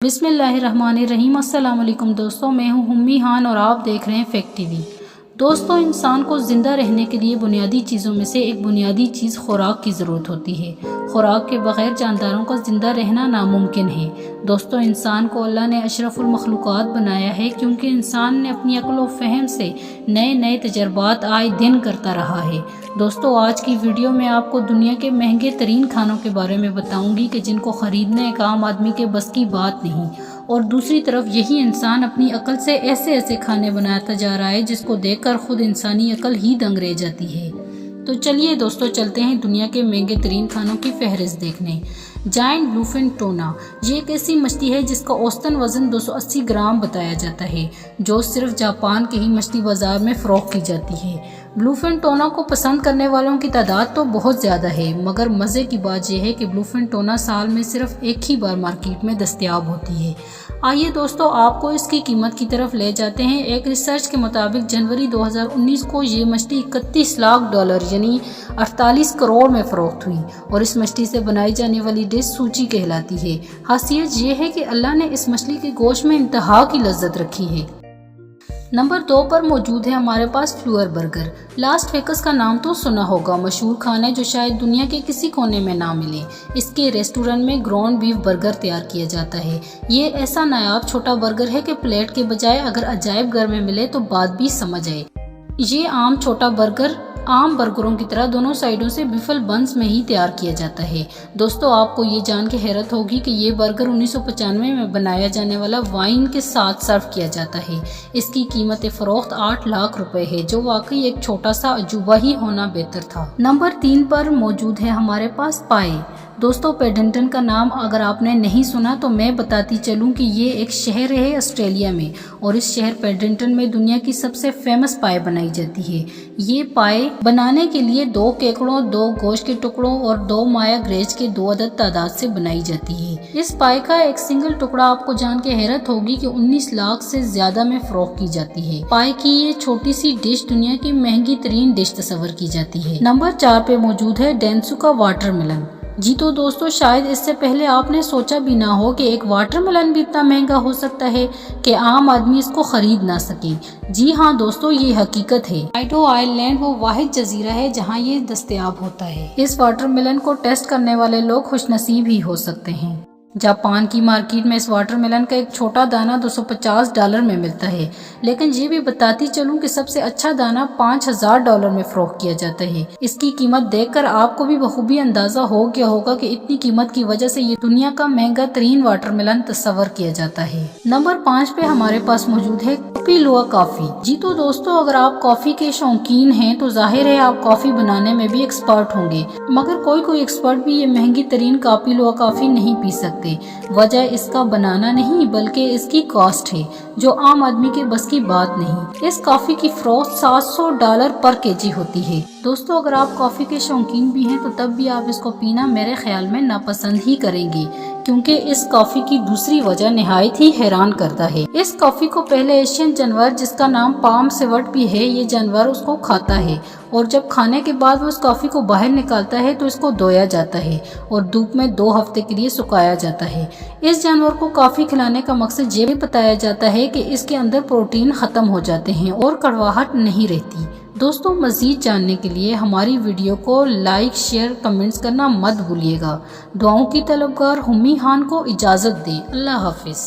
بسم اللہ الرحمن الرحیم۔ السلام علیکم دوستوں، میں ہوں ہمی خان اور آپ دیکھ رہے ہیں فیکٹ ٹی وی۔ دوستوں، انسان کو زندہ رہنے کے لیے بنیادی چیزوں میں سے ایک بنیادی چیز خوراک کی ضرورت ہوتی ہے۔ خوراک کے بغیر جانداروں کا زندہ رہنا ناممکن ہے۔ دوستوں، انسان کو اللہ نے اشرف المخلوقات بنایا ہے کیونکہ انسان نے اپنی عقل و فہم سے نئے نئے تجربات آئے دن کرتا رہا ہے۔ دوستوں، آج کی ویڈیو میں آپ کو دنیا کے مہنگے ترین کھانوں کے بارے میں بتاؤں گی کہ جن کو خریدنا ایک عام آدمی کے بس کی بات نہیں، اور دوسری طرف یہی انسان اپنی عقل سے ایسے کھانے بناتا جا رہا ہے جس کو دیکھ کر خود انسانی عقل ہی دنگ رہ جاتی ہے۔ تو چلیے دوستو، چلتے ہیں دنیا کے مہنگے ترین کھانوں کی فہرست دیکھنے۔ جائنٹ بلو فن ٹونا، یہ ایک ایسی مچھلی ہے جس کا اوسطاً وزن 280 گرام بتایا جاتا ہے، جو صرف جاپان کے ہی مچھلی بازار میں فروخت کی جاتی ہے۔ بلو فن ٹونا کو پسند کرنے والوں کی تعداد تو بہت زیادہ ہے، مگر مزے کی بات یہ ہے کہ بلو فن ٹونا سال میں صرف ایک ہی بار مارکیٹ میں دستیاب ہوتی ہے۔ آئیے دوستو، آپ کو اس کی قیمت کی طرف لے جاتے ہیں۔ ایک ریسرچ کے مطابق جنوری 2019 کو یہ مچھلی $31 لاکھ یعنی 48 کروڑ میں فروخت ہوئی، اور اس مچھلی سے بنائی جانے والی ڈش سوچی کہلاتی ہے۔ خاصیت یہ ہے کہ اللہ نے اس مچھلی کے گوشت میں انتہا کی لذت رکھی ہے۔ نمبر 2 پر موجود ہے ہمارے پاس فلیور برگر۔ لاس ویگس کا نام تو سنا ہوگا، مشہور کھانا جو شاید دنیا کے کسی کونے میں نہ ملے۔ اس کے ریسٹورنٹ میں گراؤنڈ بیف برگر تیار کیا جاتا ہے۔ یہ ایسا نایاب چھوٹا برگر ہے کہ پلیٹ کے بجائے اگر عجائب گھر میں ملے تو بات بھی سمجھ آئے۔ یہ عام چھوٹا برگر عام برگروں کی طرح دونوں سائیڈوں سے بفل بنز میں ہی تیار کیا جاتا ہے۔ دوستو، آپ کو یہ جان کے حیرت ہوگی کہ یہ برگر 1995 میں بنایا جانے والا وائن کے ساتھ سرو کیا جاتا ہے۔ اس کی قیمت فروخت 8 لاکھ روپے ہے، جو واقعی ایک چھوٹا سا عجوبہ ہی ہونا بہتر تھا۔ نمبر 3 پر موجود ہے ہمارے پاس پائے۔ دوستو، پیڈنگٹن کا نام اگر آپ نے نہیں سنا تو میں بتاتی چلوں کہ یہ ایک شہر ہے آسٹریلیا میں، اور اس شہر پیڈنگٹن میں دنیا کی سب سے فیمس پائے بنائی جاتی ہے۔ یہ پائے بنانے کے لیے 2 کیکڑوں، 2 گوشت کے ٹکڑوں اور 2 مایا گریج کے 2 عدد تعداد سے بنائی جاتی ہے۔ اس پائے کا ایک سنگل ٹکڑا آپ کو جان کے حیرت ہوگی کہ 19 لاکھ سے زیادہ میں فروخت کی جاتی ہے۔ پائے کی یہ چھوٹی سی ڈش دنیا کی مہنگی ترین ڈش تصور کی جاتی ہے۔ نمبر 4 پہ موجود ہے ڈینسو کا واٹر ملن۔ جی تو دوستو، شاید اس سے پہلے آپ نے سوچا بھی نہ ہو کہ ایک واٹر ملن بھی اتنا مہنگا ہو سکتا ہے کہ عام آدمی اس کو خرید نہ سکے۔ جی ہاں دوستو، یہ حقیقت ہے۔ آئیڈو آئل لینڈ وہ واحد جزیرہ ہے جہاں یہ دستیاب ہوتا ہے۔ اس واٹر ملن کو ٹیسٹ کرنے والے لوگ خوش نصیب ہی ہو سکتے ہیں۔ جاپان کی مارکیٹ میں اس واٹر ملن کا ایک چھوٹا دانہ $250 میں ملتا ہے، لیکن یہ بھی بتاتی چلوں کہ سب سے اچھا دانہ $5000 میں فروخت کیا جاتا ہے۔ اس کی قیمت دیکھ کر آپ کو بھی بخوبی اندازہ ہو گیا ہوگا کہ اتنی قیمت کی وجہ سے یہ دنیا کا مہنگا ترین واٹر ملن تصور کیا جاتا ہے۔ نمبر 5 پہ ہمارے پاس موجود ہے کپیلوا کافی۔ جی تو دوستو، اگر آپ کافی کے شوقین ہیں تو ظاہر ہے آپ کافی بنانے میں بھی ایکسپرٹ ہوں گے، مگر کوئی ایکسپرٹ بھی یہ مہنگی ترین کپیلوا کافی نہیں پی سکتے۔ وجہ اس کا بنانا نہیں بلکہ اس کی کاسٹ ہے، جو عام آدمی کے بس کی بات نہیں۔ اس کافی کی فروخت $700 پر kg ہوتی ہے۔ دوستو، اگر آپ کافی کے شوقین بھی ہیں تو تب بھی آپ اس کو پینا میرے خیال میں ناپسند ہی کریں گے، کیونکہ اس کافی کی دوسری وجہ نہایت ہی حیران کرتا ہے۔ اس کافی کو پہلے ایشین جانور جس کا نام پام سیوٹ بھی ہے، یہ جانور اس کو کھاتا ہے، اور جب کھانے کے بعد وہ اس کافی کو باہر نکالتا ہے تو اس کو دھویا جاتا ہے اور دھوپ میں 2 ہفتے کے لیے سکھایا جاتا ہے۔ اس جانور کو کافی کھلانے کا مقصد یہ بھی بتایا جاتا ہے کہ اس کے اندر پروٹین ختم ہو جاتے ہیں اور کڑواہٹ نہیں رہتی۔ دوستوں، مزید جاننے کے لیے ہماری ویڈیو کو لائک، شیئر، کمنٹس کرنا مت بھولیے گا۔ دعاؤں کی طلبگار ہمی خان کو اجازت دیں۔ اللہ حافظ۔